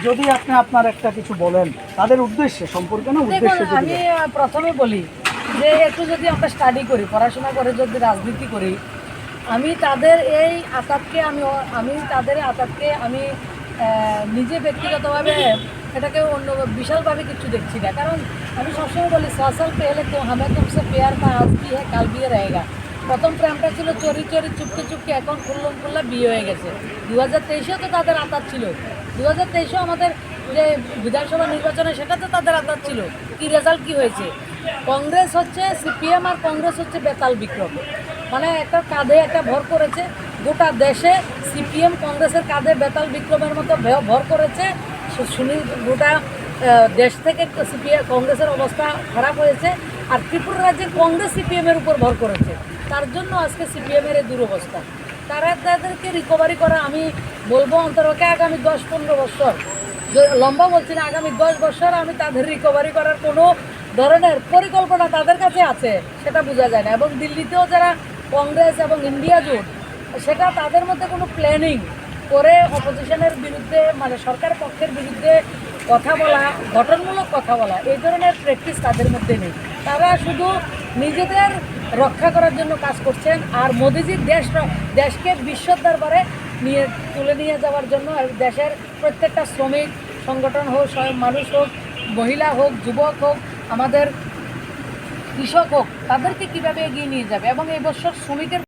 যদি আপনি আপনার একটা কিছু বলেন তাদের উদ্দেশ্যে সম্পর্কে না উদ্দেশ্যে যদি আমি প্রথমে বলি যে একটু যদি আমরা স্টাডি করি, পড়াশোনা করে যদি রাজনীতি করি, আমি তাদের এই আতাতকে আমি তাদের আতাতকে আমি নিজে ব্যক্তিগতভাবে এটাকে অন্য বিশালভাবে কিছু দেখছি না। কারণ আমি সবসময় বলি 100 साल पहले तो हमें तुमसे प्यार था, আজ भी है কাল भी रहेगा। প্রথম প্রেমটা ছিল চোরি চোরি চুপকে চুপকে, এখন খুল্লম খুল্লা বিয়ে হয়ে গেছে। 2023-এও তো তাদের আতাত ছিল, 2023-এও আমাদের যে বিধানসভা নির্বাচনে সেটা তো তাদের আতাত ছিল। কি রেজাল্ট কি হয়েছে? কংগ্রেস হচ্ছে সিপিএম আর কংগ্রেস হচ্ছে বেতাল বিক্রম, মানে একটা কাঁধে একটা ভর করেছে। গোটা দেশে সিপিএম কংগ্রেসের কাঁধে বেতাল বিক্রমের মতো ভর করেছে। শুনি গোটা দেশ থেকে সিপিএম কংগ্রেসের অবস্থা খারাপ হয়েছে। আর ত্রিপুরা রাজ্যে কংগ্রেস সিপিএমের উপর ভর করেছে, তার জন্য আজকে সিপিএমের এই দুরবস্থা। তাদেরকে রিকভারি করা আমি বলবো অন্তরকে আগামী 10-15 বছর, লম্বা বলছি না, আগামী 10 বছর আমি তাদের রিকভারি করার কোনো ধরনের পরিকল্পনা তাদের কাছে আছে সেটা বোঝা যায় না। এবং দিল্লিতেও যারা কংগ্রেস এবং ইন্ডিয়া জোট, সেটা তাদের মধ্যে কোনো প্ল্যানিং করে অপোজিশনের বিরুদ্ধে, মানে সরকারের পক্ষের বিরুদ্ধে কথা বলা, গঠনমূলক কথা বলা, এই ধরনের প্র্যাকটিস তাদের মধ্যে নেই। তারা শুধু নিজেদের রক্ষা করার জন্য কাজ করছেন, আর মোদিজির দেশকে বিশ্ব দরবারে তুলে নিয়ে যাওয়ার জন্য দেশের প্রত্যেকটা শ্রমিক সংগঠন হোক, মানুষ হোক, মহিলা হোক, যুবক হোক, আমাদের কৃষক হোক, তাদেরকে কীভাবে এগিয়ে নিয়ে যাবে। এবং এই বছর শ্রমিকের